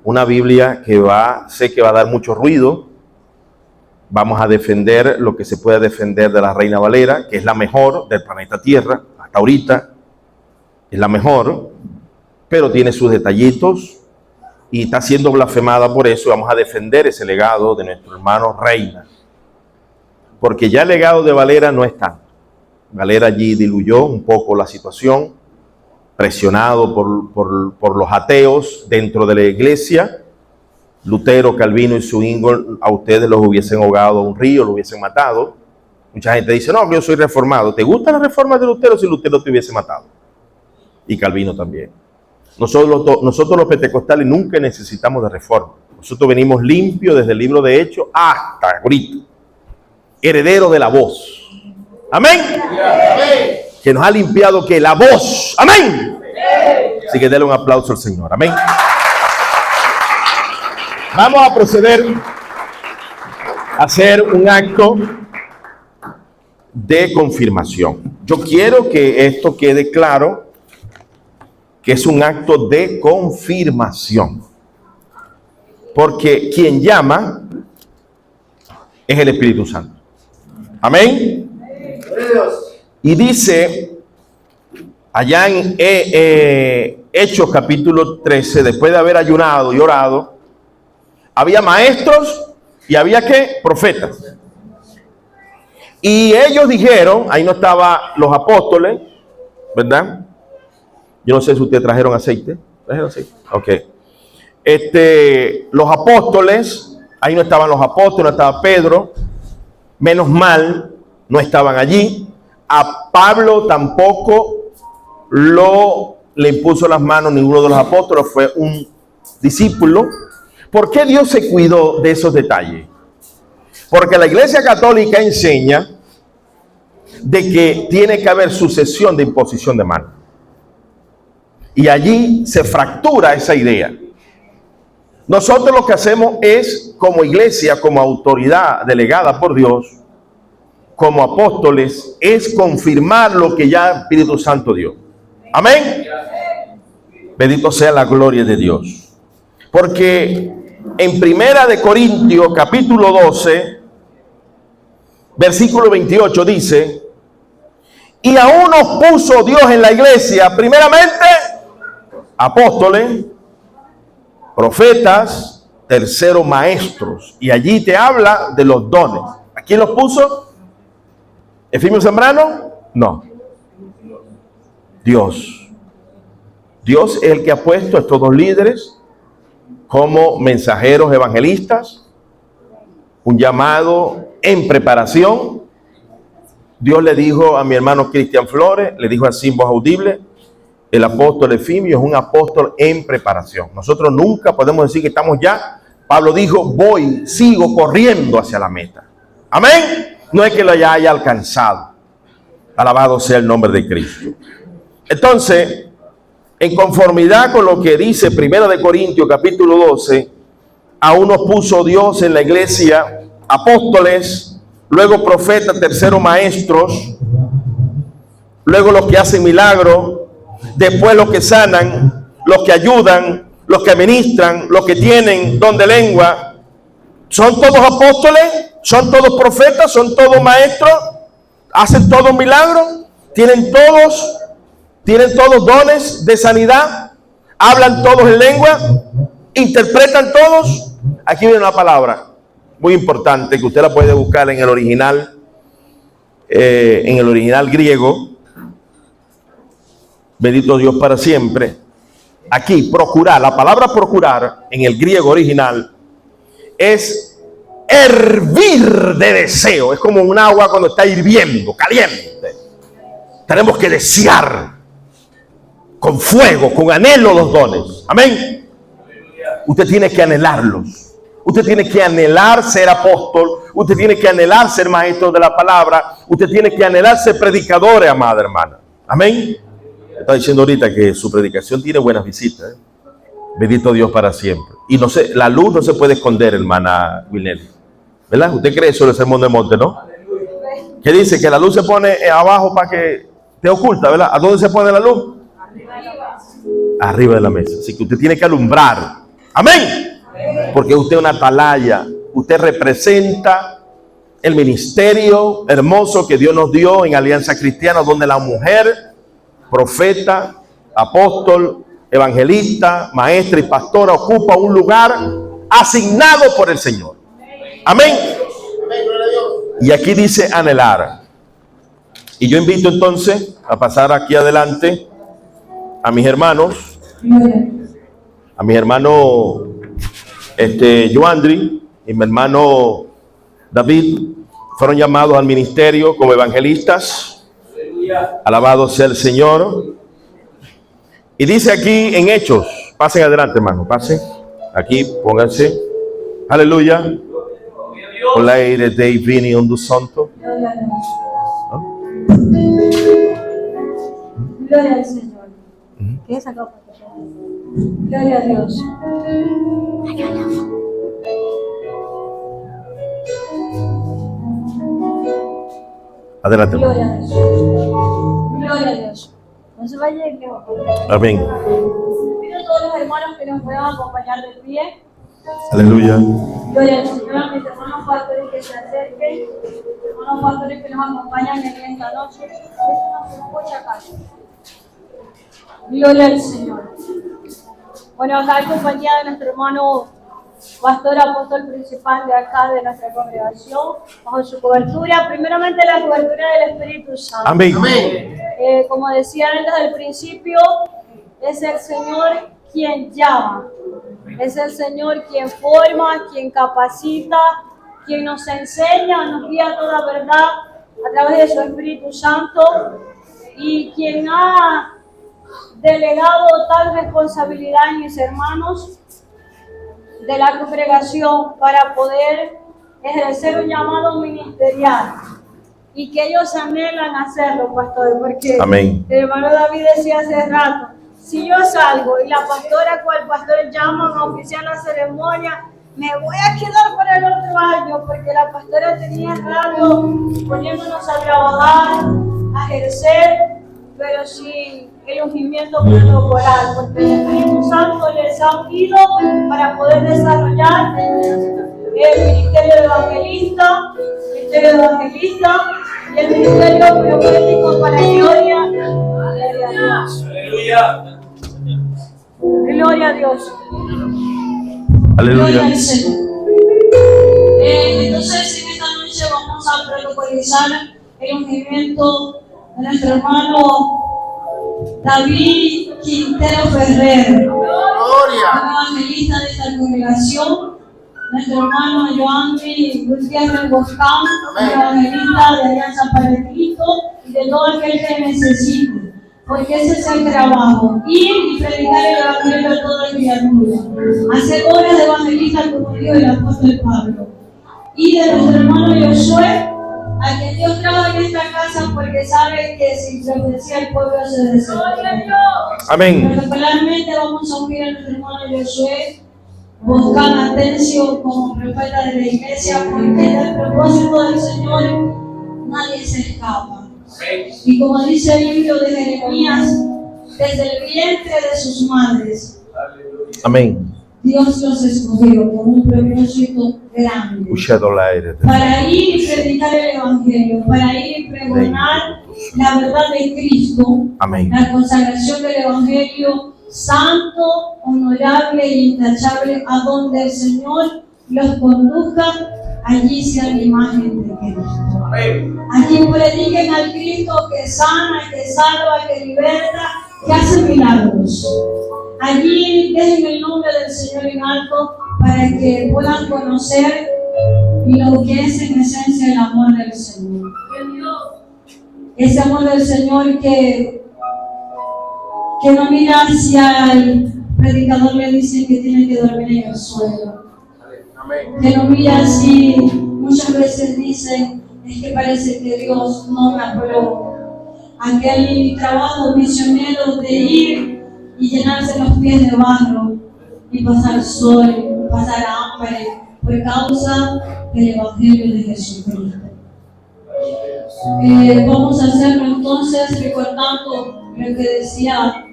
una Biblia que sé que va a dar mucho ruido. Vamos a defender lo que se puede defender de la Reina Valera, que es la mejor del planeta Tierra, hasta ahorita es la mejor, pero tiene sus detallitos y está siendo blasfemada por eso. Vamos a defender ese legado de nuestro hermano Reina, porque ya el legado de Valera no es tanto. Valera allí diluyó un poco la situación, presionado por los ateos dentro de la iglesia. Lutero, Calvino y Zwingli a ustedes los hubiesen ahogado a un río, los hubiesen matado. Mucha gente dice, no, yo soy reformado. ¿Te gusta la reforma de Lutero si Lutero te hubiese matado? Y Calvino también. Nosotros los pentecostales nunca necesitamos de reforma. Nosotros venimos limpios desde el libro de Hechos hasta ahorita. Heredero de la voz. Amén. Amén. Que nos ha limpiado que la voz. Amén. Así que denle un aplauso al Señor. Amén. Vamos a proceder a hacer un acto de confirmación. Yo quiero que esto quede claro, que es un acto de confirmación. Porque quien llama es el Espíritu Santo. Amén. Y dice allá en Hechos capítulo 13, después de haber ayunado y orado, había maestros y había ¿qué? Profetas. Y ellos dijeron, ahí no estaban los apóstoles, ¿verdad? Yo no sé si ustedes trajeron aceite. ¿Trajeron aceite? Ok. Los apóstoles, ahí no estaban los apóstoles, no estaba Pedro. Menos mal, no estaban allí. A Pablo tampoco le impuso las manos ninguno de los apóstoles, fue un discípulo. ¿Por qué Dios se cuidó de esos detalles? Porque la Iglesia Católica enseña de que tiene que haber sucesión de imposición de manos. Y allí se fractura esa idea. Nosotros lo que hacemos es, como iglesia, como autoridad delegada por Dios, como apóstoles, es confirmar lo que ya el Espíritu Santo dio. Amén. Bendito sea la gloria de Dios. Porque en Primera de Corintios, capítulo 12, versículo 28 dice, y aún nos puso Dios en la iglesia, primeramente, apóstoles, profetas, tercero, maestros. Y allí te habla de los dones. ¿A quién los puso? ¿Efimio Zambrano? No. Dios. Dios es el que ha puesto a estos dos líderes como mensajeros evangelistas, un llamado en preparación. Dios le dijo a mi hermano Cristian Flores, le dijo así en voz audible, el apóstol Efimio es un apóstol en preparación. Nosotros nunca podemos decir que estamos ya. Pablo dijo, sigo corriendo hacia la meta. Amén. No es que lo haya alcanzado. Alabado sea el nombre de Cristo. Entonces, en conformidad con lo que dice 1 de Corintios capítulo 12, aún nos puso Dios en la iglesia apóstoles, luego profetas, tercero maestros, luego los que hacen milagros, después los que sanan, los que ayudan, los que administran, los que tienen don de lengua. ¿Son todos apóstoles? ¿Son todos profetas? ¿Son todos maestros? ¿Hacen todos milagros? ¿Tienen todos dones de sanidad? ¿Hablan todos en lengua? ¿Interpretan todos? Aquí viene una palabra muy importante que usted la puede buscar en el original griego. Bendito Dios para siempre. Aquí, procurar. La palabra procurar en el griego original es hervir de deseo. Es como un agua cuando está hirviendo, caliente. Tenemos que desear con fuego, con anhelo los dones. Amén. Usted tiene que anhelarlos. Usted tiene que anhelar ser apóstol. Usted tiene que anhelar ser maestro de la palabra. Usted tiene que anhelar ser predicador, amada hermana. Amén. Está diciendo ahorita que su predicación tiene buenas visitas. Bendito Dios para siempre. Y no sé, la luz no se puede esconder, hermana Wilnel, ¿verdad? ¿Usted cree eso del sermón de monte, no? ¿Qué dice? Que la luz se pone abajo para que te oculta, ¿verdad? ¿A dónde se pone la luz? Arriba de la mesa. Así que usted tiene que alumbrar. Amén. Porque usted es una atalaya. Usted representa el ministerio hermoso que Dios nos dio en Alianza Cristiana, donde la mujer, profeta, apóstol, evangelista, maestra y pastora ocupa un lugar asignado por el Señor. Amén. Y aquí dice anhelar. Y yo invito entonces a pasar aquí adelante a mis hermanos, Joandri y mi hermano David. Fueron llamados al ministerio como evangelistas. Alabado sea el Señor. Y dice aquí en Hechos, pasen adelante, hermano, pasen. Aquí, pónganse. Aleluya. Hola, aire de Vini on Santo. Gloria al Señor. ¿Qué es acá? Gloria a Dios. Adelante. Gloria a Dios. Gloria a Dios. No se vaya el que va. Amén. Pido a todos los hermanos que nos puedan acompañar de pie. Aleluya. Gloria al Señor. Mis hermanos pastores que se acerquen. Hermanos pastores que nos acompañan en esta noche. Esto no se escucha acá. Gloria al Señor. Bueno, acá en compañía de nuestro hermano pastor apóstol principal de acá de nuestra congregación, bajo su cobertura, primeramente la cobertura del Espíritu Santo. Amén. Como decían desde el principio, es el Señor quien llama, es el Señor quien forma, quien capacita, quien nos enseña, nos guía a toda verdad a través de su Espíritu Santo, y quien ha delegado tal responsabilidad en mis hermanos de la congregación para poder ejercer un llamado ministerial, y que ellos anhelan hacerlo, pastor, porque amén. El hermano David decía hace rato, si yo salgo y la pastora cual pastor llaman a oficiar la ceremonia, me voy a quedar para el otro año, porque la pastora tenía rato poniéndonos a trabajar, a ejercer, pero sin el ungimiento protocolar, porque el Espíritu Santo les ha unido para poder desarrollar el ministerio de evangelista, y el ministerio profético para gloria a Dios. Aleluya. Gloria a Dios. Aleluya. Gloria al Señor. Entonces, en esta noche vamos a protocolizar el ungimiento de nuestro hermano David Quintero Ferrero, evangelista de esta congregación. Nuestro hermano Joandri Gutiérrez Boscán, evangelista de Alianza para el Cristo, y de todo aquel que necesite, porque ese es el trabajo: ir y predicar el evangelio a toda criatura, hacer obras de evangelista como dijo el apóstol Pablo. Y de nuestro hermano Josué, a quien Dios trajo en esta casa, porque sabe que sin profecía el pueblo se desespera. Amén. Particularmente vamos a unir a nuestro hermano Josué buscar atención como profeta de la iglesia, porque del propósito del Señor nadie se escapa. Y como dice el libro de Jeremías, desde el vientre de sus madres, Amén. Dios los escogió con un propósito grande para ir y predicar el Evangelio, para ir y pregonar la verdad de Cristo. Amén. La consagración del Evangelio santo, honorable e intachable, a donde el Señor los conduzca, allí sea la imagen de Cristo. Allí prediquen al Cristo que sana, que salva, que liberta, que hace milagros. Allí dejen el nombre del Señor en alto para que puedan conocer lo que es en esencia el amor del Señor. Ese amor del Señor que no mira hacia el predicador, le dice que tiene que dormir en el suelo. Que no mira así, muchas veces dicen, es que parece que Dios no me aprobó. Aquel trabajo misionero de ir y llenarse los pies de barro y pasar sol, pasar hambre por causa del Evangelio de Jesucristo. Vamos a hacerlo entonces recordando lo que decía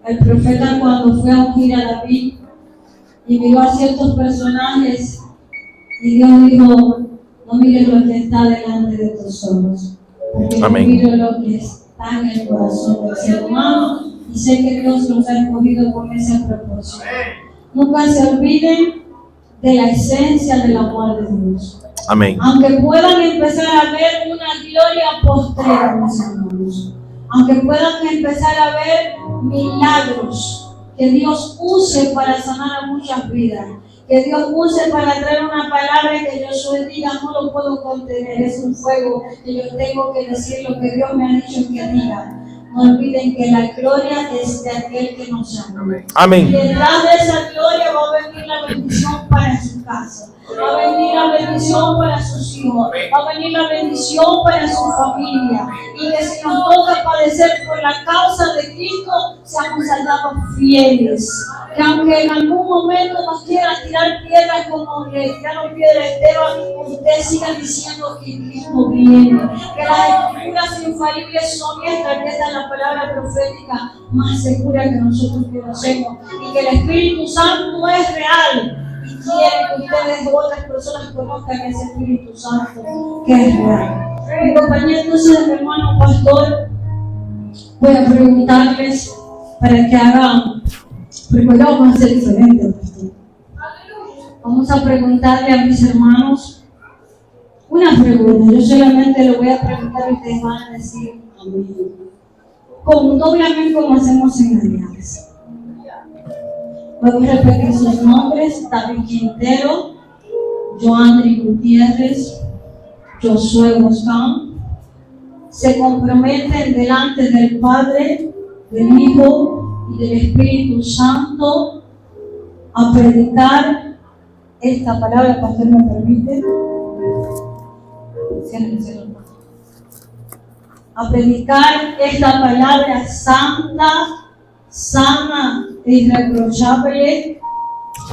el profeta cuando fue a ungir a David y miró a ciertos personajes y Dios dijo: no mires lo que está delante de tus ojos, porque yo miro lo que está en el corazón del ser humano y sé que Dios los ha escogido con ese propósito. Nunca se olviden de la esencia del amor de Dios. Amén. Aunque puedan empezar a ver una gloria postrera, mis hermanos, aunque puedan empezar a ver milagros, que Dios use para sanar a muchas vidas, que Dios use para traer una palabra que yo diga, no lo puedo contener, es un fuego que yo tengo que decir lo que Dios me ha dicho que diga. No olviden que la gloria es de aquel que nos ama. Amén. Y detrás de esa gloria va a venir la bendición para su casa. Va a venir la bendición para sus hijos. Va a venir la bendición para su familia. Y que si nos toca padecer por la causa de Cristo, seamos hallados fieles. Que aunque en algún momento nos quieran tirar piedras como le tiraron piedra a Esteban, usted siga diciendo que Cristo viene. Que las escrituras infalibles son estas, que esta es la palabra profética más segura que nosotros conocemos. Y que el Espíritu Santo es real. Y quiere que ustedes u otras personas conozcan ese Espíritu Santo que es real. Mi compañero, entonces, mi hermano pastor, voy a preguntarles para que hagan, porque hoy vamos a hacer diferente, pastor. Vamos a preguntarle a mis hermanos una pregunta. Yo solamente lo voy a preguntar y ustedes van a decir amén. Con un doble amén como hacemos en Alianza. Voy a repetir sus nombres: David Quintero, Joandri Gutiérrez, Josué Boscán. Se comprometen delante del Padre, del Hijo y del Espíritu Santo a predicar esta palabra. Pastor, ¿me permite? A predicar esta palabra santa, sana e irreprochable,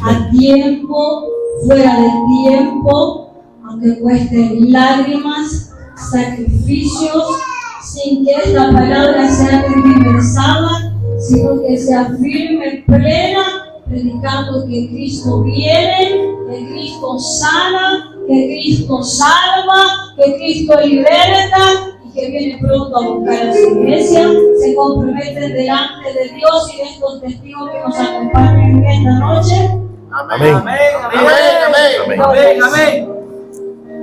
a tiempo, fuera de tiempo, aunque cueste lágrimas, sacrificios, sin que esta palabra sea tergiversada, sino que sea firme, plena, predicando que Cristo viene, que Cristo sana, que Cristo salva, que Cristo liberta, que viene pronto a buscar a su iglesia. Se comprometen delante de Dios y de estos testigos que nos acompañan en esta noche. Amén. Amén. Amén. Amén. Amén.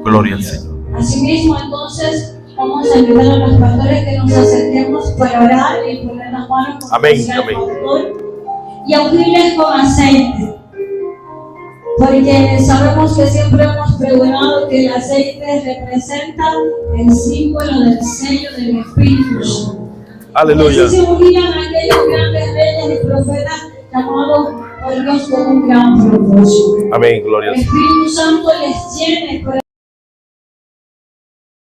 Gloria al Señor. Asimismo, entonces, vamos a ayudar a los pastores que nos acerquemos para orar y poner las manos con amén. El pastor, y a ungirles con aceite. Porque sabemos que siempre hemos pregonado que el aceite representa el símbolo del sello del Espíritu Santo. Aleluya. Y así se ungían aquellos grandes reyes y profetas llamados por Dios con un gran propósito. Amén, gloria al Señor. El Espíritu Santo les llene.